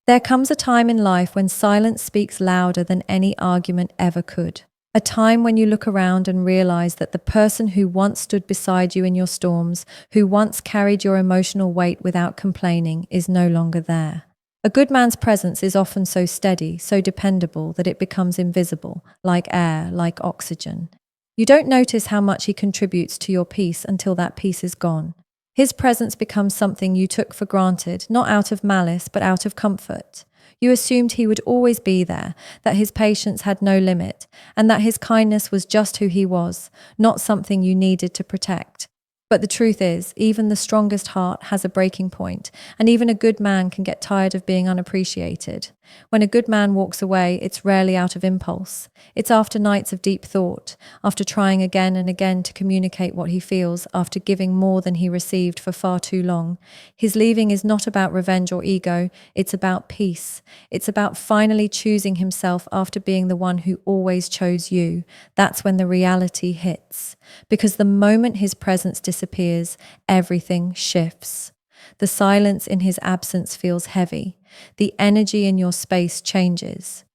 There comes a time in life when silence speaks louder than any argument ever could. A time when you look around and realize that the person who once stood beside you in your storms, who once carried your emotional weight without complaining, is no longer there. A good man's presence is often so steady, so dependable, that it becomes invisible, like air, like oxygen. You don't notice how much he contributes to your peace until that peace is gone. His presence becomes something you took for granted, not out of malice, but out of comfort. You assumed he would always be there, that his patience had no limit, and that his kindness was just who he was, not something you needed to protect. But the truth is, even the strongest heart has a breaking point, and even a good man can get tired of being unappreciated. When a good man walks away, it's rarely out of impulse. It's after nights of deep thought, after trying again and again to communicate what he feels, after giving more than he received for far too long. His leaving is not about revenge or ego, it's about peace. It's about finally choosing himself after being the one who always chose you. That's when the reality hits. Because the moment his presence disappears, everything shifts. The silence in his absence feels heavy. The energy in your space changes.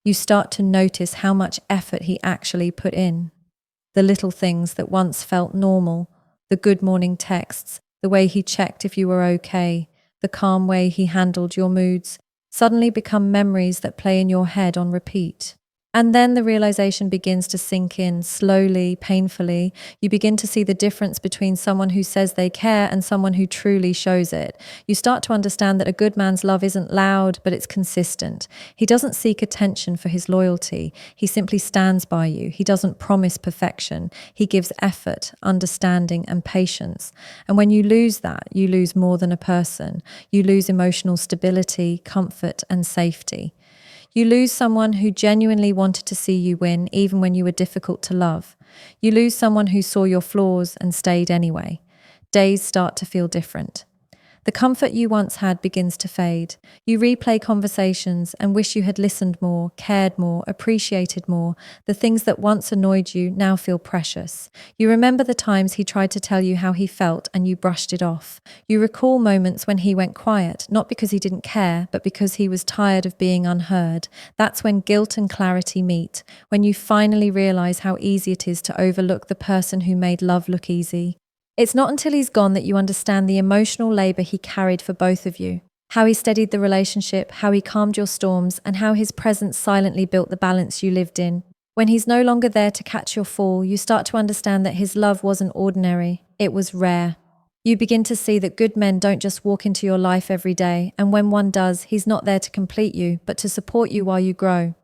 You start to notice how much effort he actually put in. The little things that once felt normal, the good morning texts, the way he checked if you were okay, the calm way he handled your moods, suddenly become memories that play in your head on repeat. And then the realization begins to sink in slowly, painfully. You begin to see the difference between someone who says they care and someone who truly shows it. You start to understand that a good man's love isn't loud, but it's consistent. He doesn't seek attention for his loyalty. He simply stands by you. He doesn't promise perfection. He gives effort, understanding, and patience. And when you lose that, you lose more than a person. You lose emotional stability, comfort, and safety. You lose someone who genuinely wanted to see you win, even when you were difficult to love. You lose someone who saw your flaws and stayed anyway. Days start to feel different. The comfort you once had begins to fade. You replay conversations and wish you had listened more, cared more, appreciated more. The things that once annoyed you now feel precious. You remember the times he tried to tell you how he felt and you brushed it off. You recall moments when he went quiet, not because he didn't care, but because he was tired of being unheard. That's when guilt and clarity meet, when you finally realize how easy it is to overlook the person who made love look easy. It's not until he's gone that you understand the emotional labor he carried for both of you, how he steadied the relationship, how he calmed your storms, and how his presence silently built the balance you lived in. When he's no longer there to catch your fall, you start to understand that his love wasn't ordinary, it was rare. You begin to see that good men don't just walk into your life every day, and when one does, he's not there to complete you, but to support you while you grow.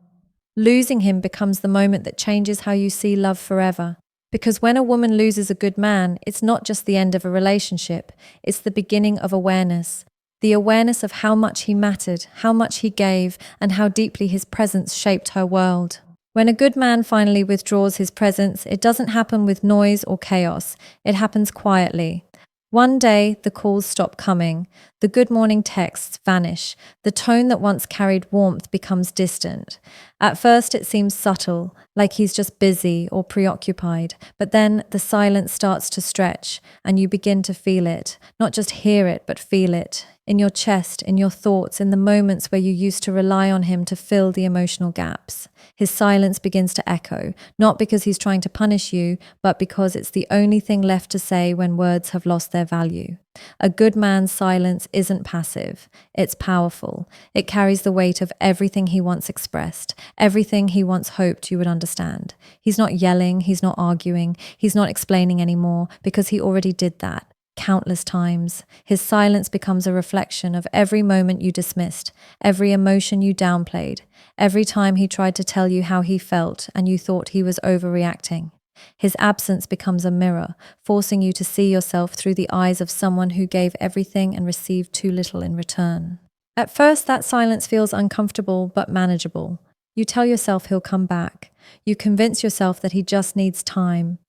Losing him becomes the moment that changes how you see love forever. Because when a woman loses a good man, it's not just the end of a relationship, it's the beginning of awareness. The awareness of how much he mattered, how much he gave, and how deeply his presence shaped her world. When a good man finally withdraws his presence, it doesn't happen with noise or chaos. It happens quietly. One day, the calls stop coming. The good morning texts vanish. The tone that once carried warmth becomes distant. At first, it seems subtle, like he's just busy or preoccupied. But then the silence starts to stretch, and you begin to feel it. Not just hear it, but feel it. In your chest, in your thoughts, in the moments where you used to rely on him to fill the emotional gaps. His silence begins to echo, not because he's trying to punish you, but because it's the only thing left to say when words have lost their value. A good man's silence isn't passive, it's powerful. It carries the weight of everything he once expressed, everything he once hoped you would understand. He's not yelling, he's not arguing, he's not explaining anymore, because he already did that. Countless times. His silence becomes a reflection of every moment you dismissed, every emotion you downplayed, every time he tried to tell you how he felt and you thought he was overreacting. His absence becomes a mirror, forcing you to see yourself through the eyes of someone who gave everything and received too little in return. At first, that silence feels uncomfortable but manageable. You tell yourself he'll come back. You convince yourself that he just needs time.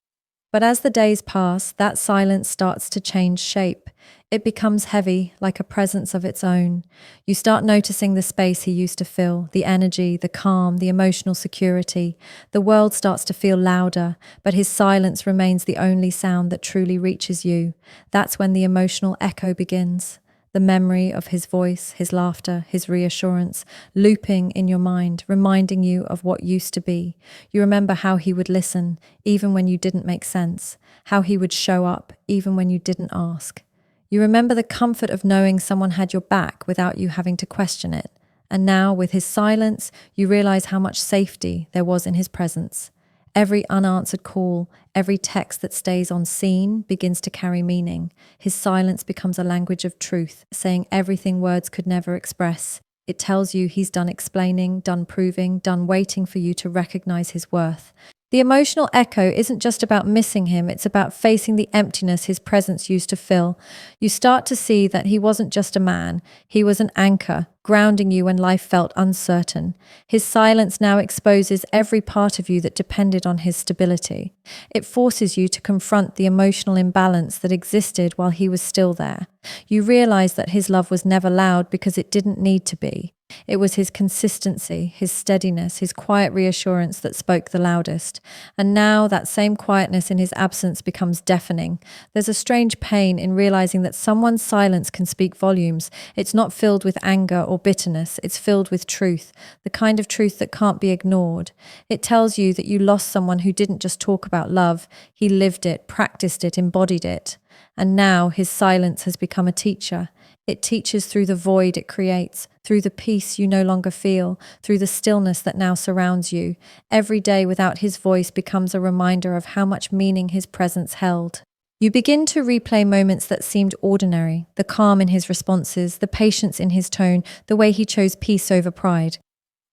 But as the days pass, that silence starts to change shape. It becomes heavy, like a presence of its own. You start noticing the space he used to fill, the energy, the calm, the emotional security. The world starts to feel louder, but his silence remains the only sound that truly reaches you. That's when the emotional echo begins. The memory of his voice, his laughter, his reassurance, looping in your mind, reminding you of what used to be. You remember how he would listen, even when you didn't make sense, how he would show up, even when you didn't ask. You remember the comfort of knowing someone had your back without you having to question it. And now, with his silence, you realize how much safety there was in his presence. Every unanswered call, every text that stays unseen begins to carry meaning. His silence becomes a language of truth, saying everything words could never express. It tells you he's done explaining, done proving, done waiting for you to recognize his worth. The emotional echo isn't just about missing him, it's about facing the emptiness his presence used to fill. You start to see that he wasn't just a man, he was an anchor, grounding you when life felt uncertain. His silence now exposes every part of you that depended on his stability. It forces you to confront the emotional imbalance that existed while he was still there. You realize that his love was never loud because it didn't need to be. It was his consistency, his steadiness, his quiet reassurance that spoke the loudest. And now that same quietness in his absence becomes deafening. There's a strange pain in realizing that someone's silence can speak volumes. It's not filled with anger or bitterness, it's filled with truth, the kind of truth that can't be ignored. It tells you that you lost someone who didn't just talk about love, he lived it, practiced it, embodied it. And now his silence has become a teacher. It teaches through the void it creates, through the peace you no longer feel, through the stillness that now surrounds you. Every day without his voice becomes a reminder of how much meaning his presence held. You begin to replay moments that seemed ordinary, the calm in his responses, the patience in his tone, the way he chose peace over pride.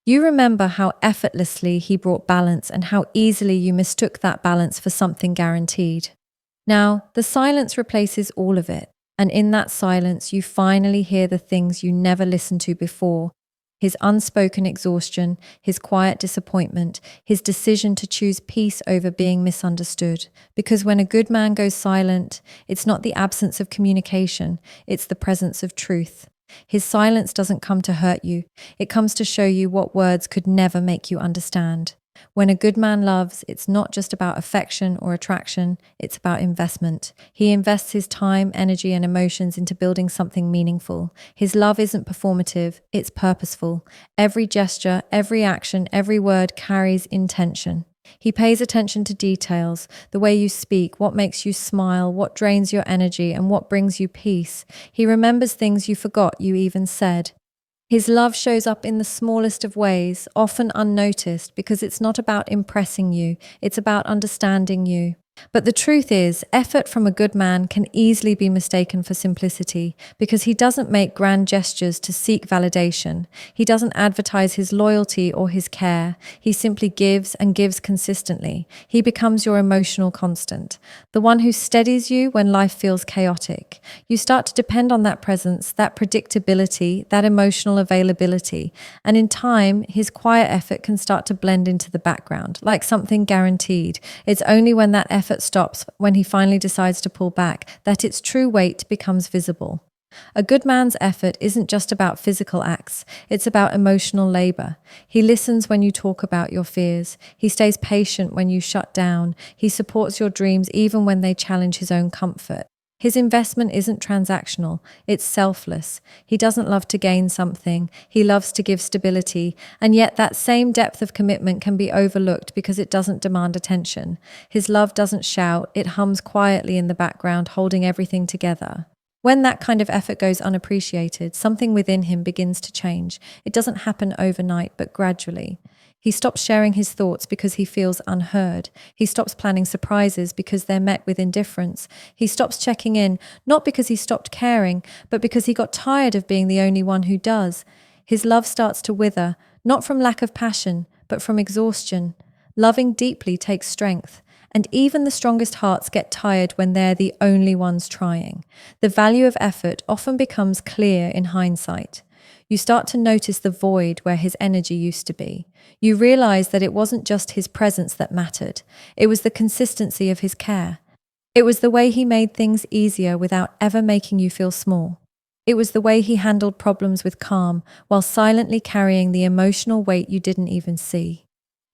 You remember how effortlessly he brought balance and how easily you mistook that balance for something guaranteed. Now, the silence replaces all of it. And in that silence, you finally hear the things you never listened to before. His unspoken exhaustion, his quiet disappointment, his decision to choose peace over being misunderstood. Because when a good man goes silent, it's not the absence of communication, it's the presence of truth. His silence doesn't come to hurt you, it comes to show you what words could never make you understand. When a good man loves, it's not just about affection or attraction, it's about investment. He invests his time, energy, and emotions into building something meaningful. His love isn't performative, it's purposeful. Every gesture, every action, every word carries intention. He pays attention to details, the way you speak, what makes you smile, what drains your energy, and what brings you peace. He remembers things you forgot you even said. His love shows up in the smallest of ways, often unnoticed, because it's not about impressing you, it's about understanding you. But the truth is, effort from a good man can easily be mistaken for simplicity because he doesn't make grand gestures to seek validation. He doesn't advertise his loyalty or his care. He simply gives and gives consistently. He becomes your emotional constant, the one who steadies you when life feels chaotic. You start to depend on that presence, that predictability, that emotional availability. And in time, his quiet effort can start to blend into the background, like something guaranteed. It's only when that effort stops, when he finally decides to pull back, that its true weight becomes visible. A good man's effort isn't just about physical acts, it's about emotional labor. He listens when you talk about your fears. He stays patient when you shut down. He supports your dreams even when they challenge his own comfort. His investment isn't transactional, it's selfless. He doesn't love to gain something, he loves to give stability, and yet that same depth of commitment can be overlooked because it doesn't demand attention. His love doesn't shout, it hums quietly in the background, holding everything together. When that kind of effort goes unappreciated, something within him begins to change. It doesn't happen overnight, but gradually. He stops sharing his thoughts because he feels unheard. He stops planning surprises because they're met with indifference. He stops checking in, not because he stopped caring, but because he got tired of being the only one who does. His love starts to wither, not from lack of passion, but from exhaustion. Loving deeply takes strength, and even the strongest hearts get tired when they're the only ones trying. The value of effort often becomes clear in hindsight. You start to notice the void where his energy used to be. You realize that it wasn't just his presence that mattered. It was the consistency of his care. It was the way he made things easier without ever making you feel small. It was the way he handled problems with calm while silently carrying the emotional weight you didn't even see.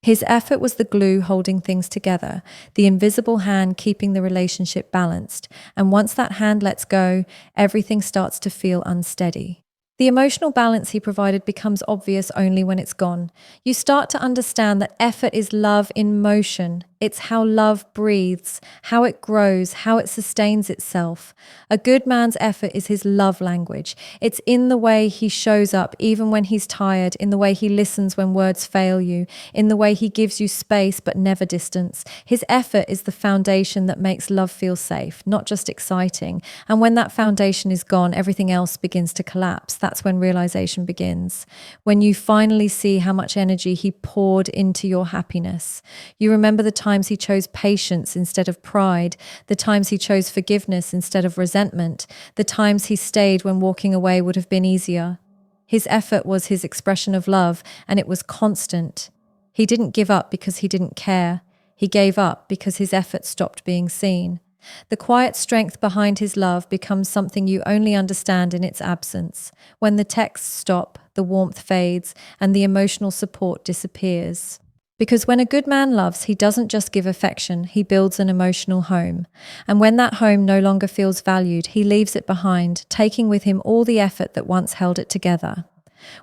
His effort was the glue holding things together, the invisible hand keeping the relationship balanced. And once that hand lets go, everything starts to feel unsteady. The emotional balance he provided becomes obvious only when it's gone. You start to understand that effort is love in motion. It's how love breathes, how it grows, how it sustains itself. A good man's effort is his love language. It's in the way he shows up even when he's tired, in the way he listens when words fail you, in the way he gives you space but never distance. His effort is the foundation that makes love feel safe, not just exciting. And when that foundation is gone, everything else begins to collapse. That's when realization begins. When you finally see how much energy he poured into your happiness. You remember the times he chose patience instead of pride, the times he chose forgiveness instead of resentment, the times he stayed when walking away would have been easier. His effort was his expression of love, and it was constant. He didn't give up because he didn't care. He gave up because his effort stopped being seen. The quiet strength behind his love becomes something you only understand in its absence. When the texts stop, the warmth fades, and the emotional support disappears. Because when a good man loves, he doesn't just give affection, he builds an emotional home. And when that home no longer feels valued, he leaves it behind, taking with him all the effort that once held it together.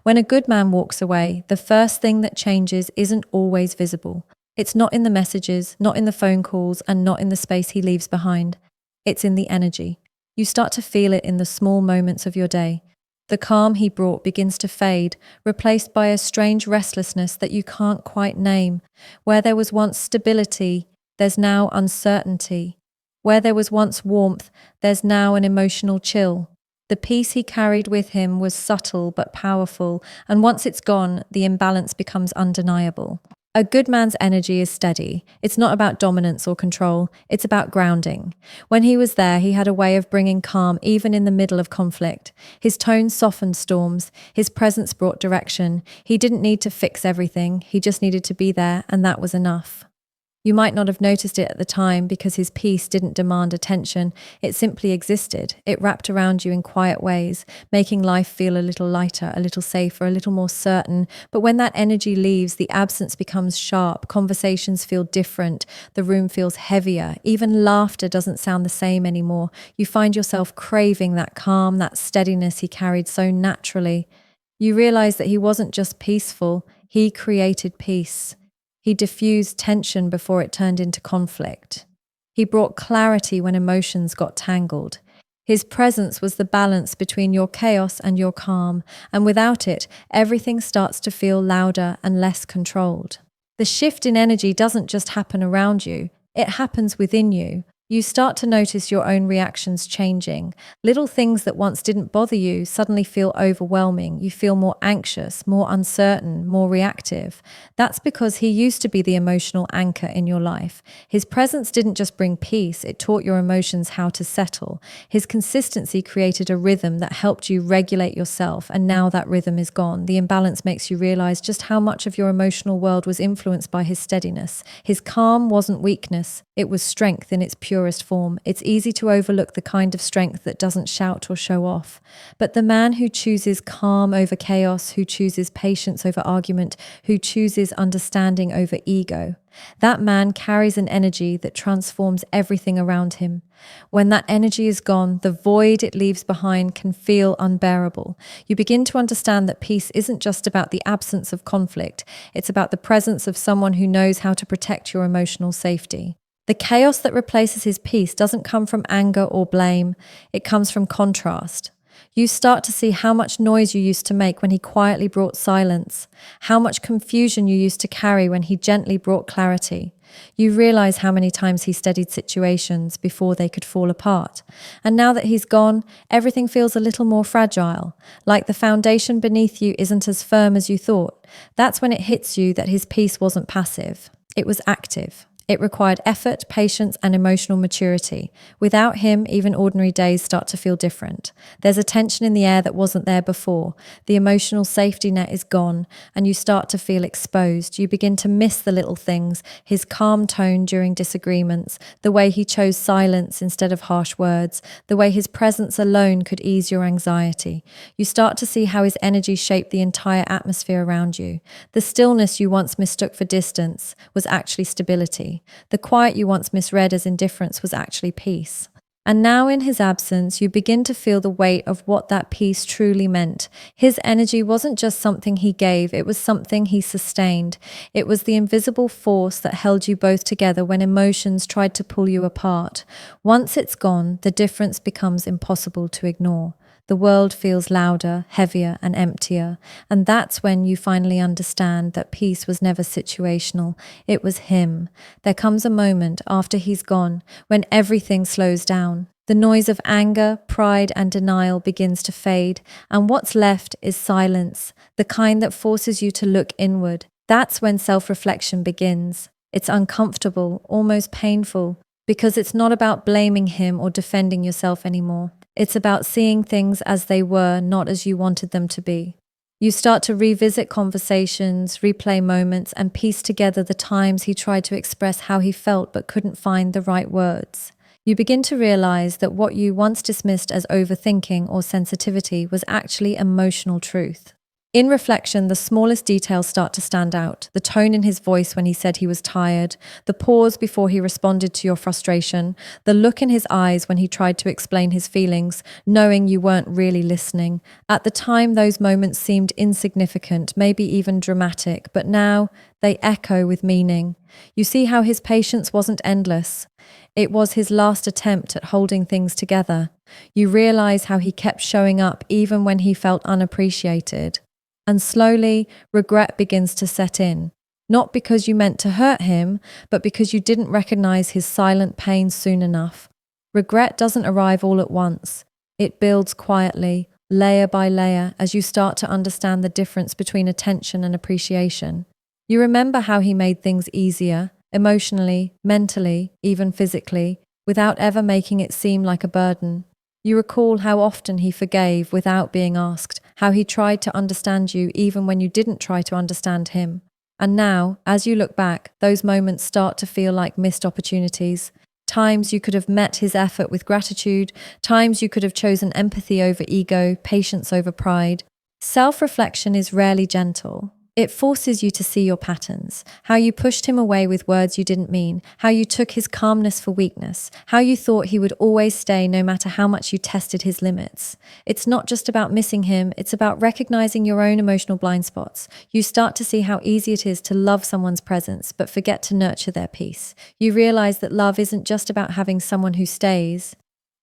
When a good man walks away, the first thing that changes isn't always visible. It's not in the messages, not in the phone calls, and not in the space he leaves behind. It's in the energy. You start to feel it in the small moments of your day. The calm he brought begins to fade, replaced by a strange restlessness that you can't quite name. Where there was once stability, there's now uncertainty. Where there was once warmth, there's now an emotional chill. The peace he carried with him was subtle but powerful, and once it's gone, the imbalance becomes undeniable. A good man's energy is steady. It's not about dominance or control. It's about grounding. When he was there, he had a way of bringing calm even in the middle of conflict. His tone softened storms. His presence brought direction. He didn't need to fix everything. He just needed to be there, and that was enough. You might not have noticed it at the time because his peace didn't demand attention. It simply existed. It wrapped around you in quiet ways, making life feel a little lighter, a little safer, a little more certain. But when that energy leaves, the absence becomes sharp. Conversations feel different. The room feels heavier. Even laughter doesn't sound the same anymore. You find yourself craving that calm, that steadiness he carried so naturally. You realize that he wasn't just peaceful. He created peace. He diffused tension before it turned into conflict. He brought clarity when emotions got tangled. His presence was the balance between your chaos and your calm, and without it, everything starts to feel louder and less controlled. The shift in energy doesn't just happen around you, it happens within you. You start to notice your own reactions changing. Little things that once didn't bother you suddenly feel overwhelming. You feel more anxious, more uncertain, more reactive. That's because he used to be the emotional anchor in your life. His presence didn't just bring peace, it taught your emotions how to settle. His consistency created a rhythm that helped you regulate yourself, and now that rhythm is gone. The imbalance makes you realize just how much of your emotional world was influenced by his steadiness. His calm wasn't weakness, it was strength in its purest form. It's easy to overlook the kind of strength that doesn't shout or show off. But the man who chooses calm over chaos, who chooses patience over argument, who chooses understanding over ego, that man carries an energy that transforms everything around him. When that energy is gone, the void it leaves behind can feel unbearable. You begin to understand that peace isn't just about the absence of conflict. It's about the presence of someone who knows how to protect your emotional safety. The chaos that replaces his peace doesn't come from anger or blame. It comes from contrast. You start to see how much noise you used to make when he quietly brought silence, how much confusion you used to carry when he gently brought clarity. You realize how many times he steadied situations before they could fall apart. And now that he's gone, everything feels a little more fragile, like the foundation beneath you isn't as firm as you thought. That's when it hits you that his peace wasn't passive. It was active. It required effort, patience, and emotional maturity. Without him, even ordinary days start to feel different. There's a tension in the air that wasn't there before. The emotional safety net is gone, and you start to feel exposed. You begin to miss the little things, his calm tone during disagreements, the way he chose silence instead of harsh words, the way his presence alone could ease your anxiety. You start to see how his energy shaped the entire atmosphere around you. The stillness you once mistook for distance was actually stability. The quiet you once misread as indifference was actually peace. And now in his absence, you begin to feel the weight of what that peace truly meant. His energy wasn't just something he gave, it was something he sustained. It was the invisible force that held you both together when emotions tried to pull you apart. Once it's gone, the difference becomes impossible to ignore. The world feels louder, heavier, and emptier. And that's when you finally understand that peace was never situational. It was him. There comes a moment after he's gone when everything slows down. The noise of anger, pride, and denial begins to fade, and what's left is silence, the kind that forces you to look inward. That's when self-reflection begins. It's uncomfortable, almost painful, because it's not about blaming him or defending yourself anymore. It's about seeing things as they were, not as you wanted them to be. You start to revisit conversations, replay moments, and piece together the times he tried to express how he felt but couldn't find the right words. You begin to realize that what you once dismissed as overthinking or sensitivity was actually emotional truth. In reflection, the smallest details start to stand out. The tone in his voice when he said he was tired, the pause before he responded to your frustration, the look in his eyes when he tried to explain his feelings, knowing you weren't really listening. At the time, those moments seemed insignificant, maybe even dramatic, but now they echo with meaning. You see how his patience wasn't endless. It was his last attempt at holding things together. You realize how he kept showing up even when he felt unappreciated. And slowly, regret begins to set in. Not because you meant to hurt him, but because you didn't recognize his silent pain soon enough. Regret doesn't arrive all at once. It builds quietly, layer by layer, as you start to understand the difference between attention and appreciation. You remember how he made things easier, emotionally, mentally, even physically, without ever making it seem like a burden. You recall how often he forgave without being asked, how he tried to understand you even when you didn't try to understand him. And now, as you look back, those moments start to feel like missed opportunities. Times you could have met his effort with gratitude, times you could have chosen empathy over ego, patience over pride. Self-reflection is rarely gentle. It forces you to see your patterns, how you pushed him away with words you didn't mean, how you took his calmness for weakness, how you thought he would always stay no matter how much you tested his limits. It's not just about missing him, it's about recognizing your own emotional blind spots. You start to see how easy it is to love someone's presence, but forget to nurture their peace. You realize that love isn't just about having someone who stays,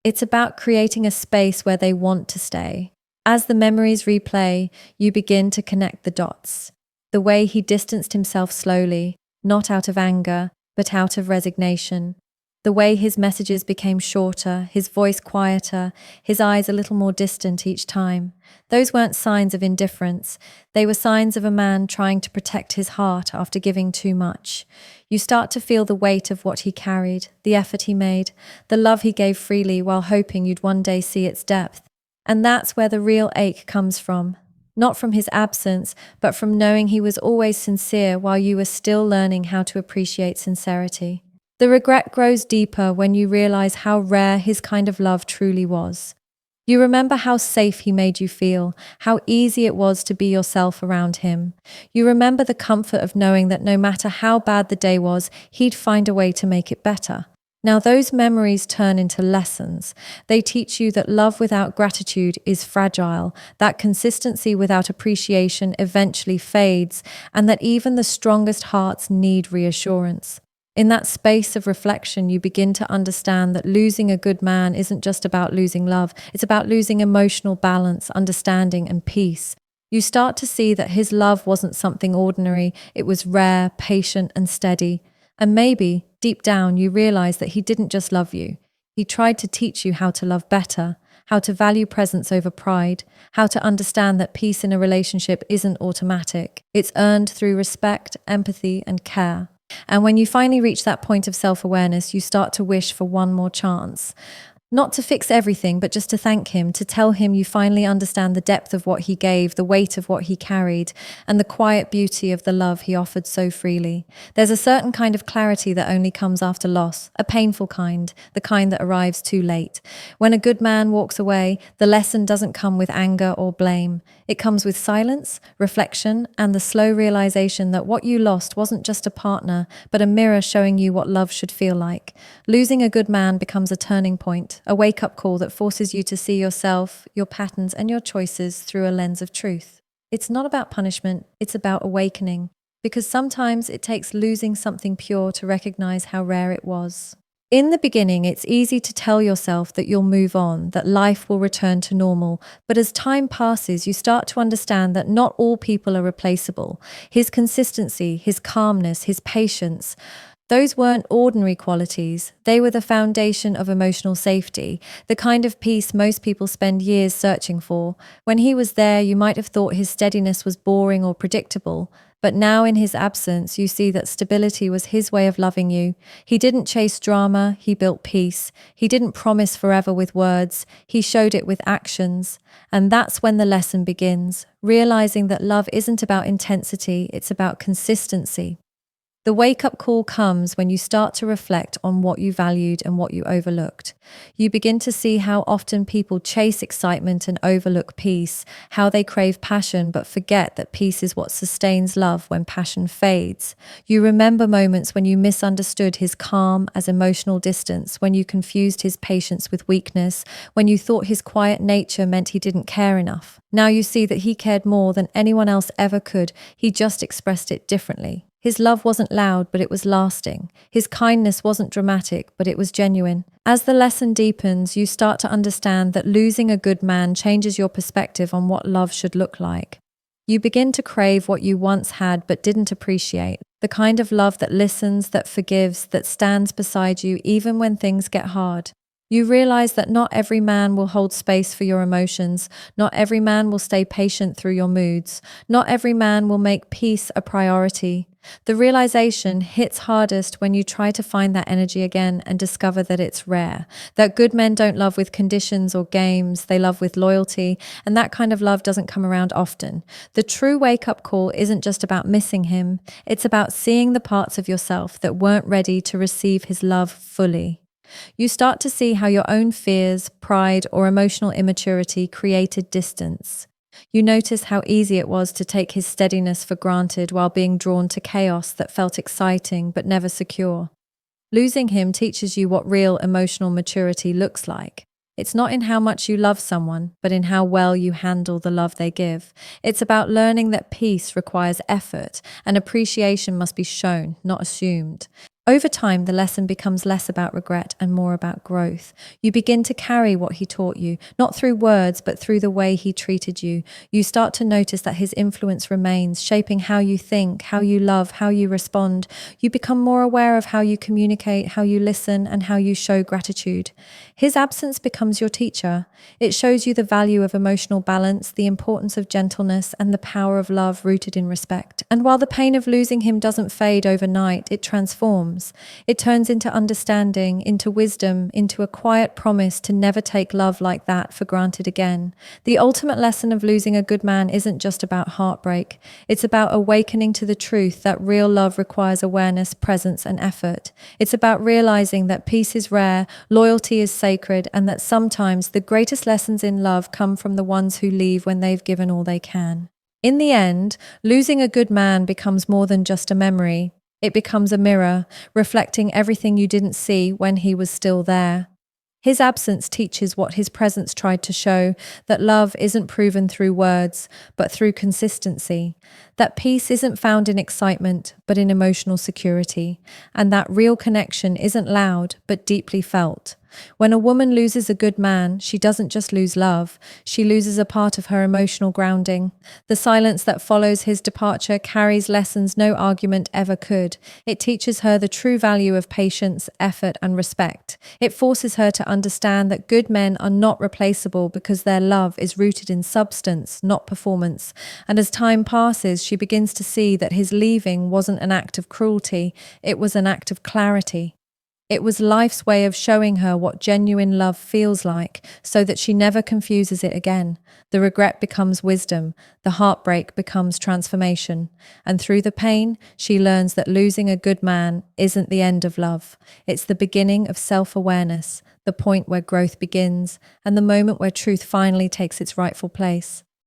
it's about creating a space where they want to stay. As the memories replay, you begin to connect the dots. The way he distanced himself slowly, not out of anger, but out of resignation. The way his messages became shorter, his voice quieter, his eyes a little more distant each time. Those weren't signs of indifference. They were signs of a man trying to protect his heart after giving too much. You start to feel the weight of what he carried, the effort he made, the love he gave freely while hoping you'd one day see its depth. And that's where the real ache comes from. Not from his absence, but from knowing he was always sincere while you were still learning how to appreciate sincerity. The regret grows deeper when you realize how rare his kind of love truly was. You remember how safe he made you feel, how easy it was to be yourself around him. You remember the comfort of knowing that no matter how bad the day was, he'd find a way to make it better. Now those memories turn into lessons. They teach you that love without gratitude is fragile, that consistency without appreciation eventually fades, and that even the strongest hearts need reassurance. In that space of reflection, you begin to understand that losing a good man isn't just about losing love, it's about losing emotional balance, understanding, and peace. You start to see that his love wasn't something ordinary, it was rare, patient, and steady. And maybe, deep down, you realize that he didn't just love you. He tried to teach you how to love better, how to value presence over pride, how to understand that peace in a relationship isn't automatic. It's earned through respect, empathy, and care. And when you finally reach that point of self-awareness, you start to wish for one more chance. Not to fix everything, but just to thank him, to tell him you finally understand the depth of what he gave, the weight of what he carried, and the quiet beauty of the love he offered so freely. There's a certain kind of clarity that only comes after loss, a painful kind, the kind that arrives too late. When a good man walks away, the lesson doesn't come with anger or blame. It comes with silence, reflection, and the slow realization that what you lost wasn't just a partner, but a mirror showing you what love should feel like. Losing a good man becomes a turning point, a wake-up call that forces you to see yourself, your patterns, and your choices through a lens of truth. It's not about punishment, it's about awakening, because sometimes it takes losing something pure to recognize how rare it was. In the beginning, it's easy to tell yourself that you'll move on, that life will return to normal. But as time passes, you start to understand that not all people are replaceable. His consistency, his calmness, his patience, those weren't ordinary qualities. They were the foundation of emotional safety, the kind of peace most people spend years searching for. When he was there, you might have thought his steadiness was boring or predictable. But now in his absence, you see that stability was his way of loving you. He didn't chase drama, he built peace. He didn't promise forever with words, he showed it with actions. And that's when the lesson begins, realizing that love isn't about intensity, it's about consistency. The wake-up call comes when you start to reflect on what you valued and what you overlooked. You begin to see how often people chase excitement and overlook peace, how they crave passion but forget that peace is what sustains love when passion fades. You remember moments when you misunderstood his calm as emotional distance, when you confused his patience with weakness, when you thought his quiet nature meant he didn't care enough. Now you see that he cared more than anyone else ever could, he just expressed it differently. His love wasn't loud, but it was lasting. His kindness wasn't dramatic, but it was genuine. As the lesson deepens, you start to understand that losing a good man changes your perspective on what love should look like. You begin to crave what you once had but didn't appreciate, the kind of love that listens, that forgives, that stands beside you even when things get hard. You realize that not every man will hold space for your emotions, not every man will stay patient through your moods, not every man will make peace a priority. The realization hits hardest when you try to find that energy again and discover that it's rare, that good men don't love with conditions or games, they love with loyalty, and that kind of love doesn't come around often. The true wake-up call isn't just about missing him, it's about seeing the parts of yourself that weren't ready to receive his love fully. You start to see how your own fears, pride, or emotional immaturity created distance. You notice how easy it was to take his steadiness for granted while being drawn to chaos that felt exciting but never secure. Losing him teaches you what real emotional maturity looks like. It's not in how much you love someone, but in how well you handle the love they give. It's about learning that peace requires effort and appreciation must be shown, not assumed. Over time, the lesson becomes less about regret and more about growth. You begin to carry what he taught you, not through words, but through the way he treated you. You start to notice that his influence remains, shaping how you think, how you love, how you respond. You become more aware of how you communicate, how you listen, and how you show gratitude. His absence becomes your teacher. It shows you the value of emotional balance, the importance of gentleness, and the power of love rooted in respect. And while the pain of losing him doesn't fade overnight, it transforms. It turns into understanding, into wisdom, into a quiet promise to never take love like that for granted again. The ultimate lesson of losing a good man isn't just about heartbreak. It's about awakening to the truth that real love requires awareness, presence, and effort. It's about realizing that peace is rare, loyalty is sacred, and that sometimes the greatest lessons in love come from the ones who leave when they've given all they can. In the end, losing a good man becomes more than just a memory. It becomes a mirror, reflecting everything you didn't see when he was still there. His absence teaches what his presence tried to show, that love isn't proven through words, but through consistency, that peace isn't found in excitement, but in emotional security, and that real connection isn't loud, but deeply felt. When a woman loses a good man, she doesn't just lose love, she loses a part of her emotional grounding. The silence that follows his departure carries lessons no argument ever could. It teaches her the true value of patience, effort, and respect. It forces her to understand that good men are not replaceable because their love is rooted in substance, not performance. And as time passes, she begins to see that his leaving wasn't an act of cruelty, it was an act of clarity. It was life's way of showing her what genuine love feels like, so that she never confuses it again. The regret becomes wisdom, the heartbreak becomes transformation, and through the pain, she learns that losing a good man isn't the end of love. It's the beginning of self-awareness, the point where growth begins, and the moment where truth finally takes its rightful place.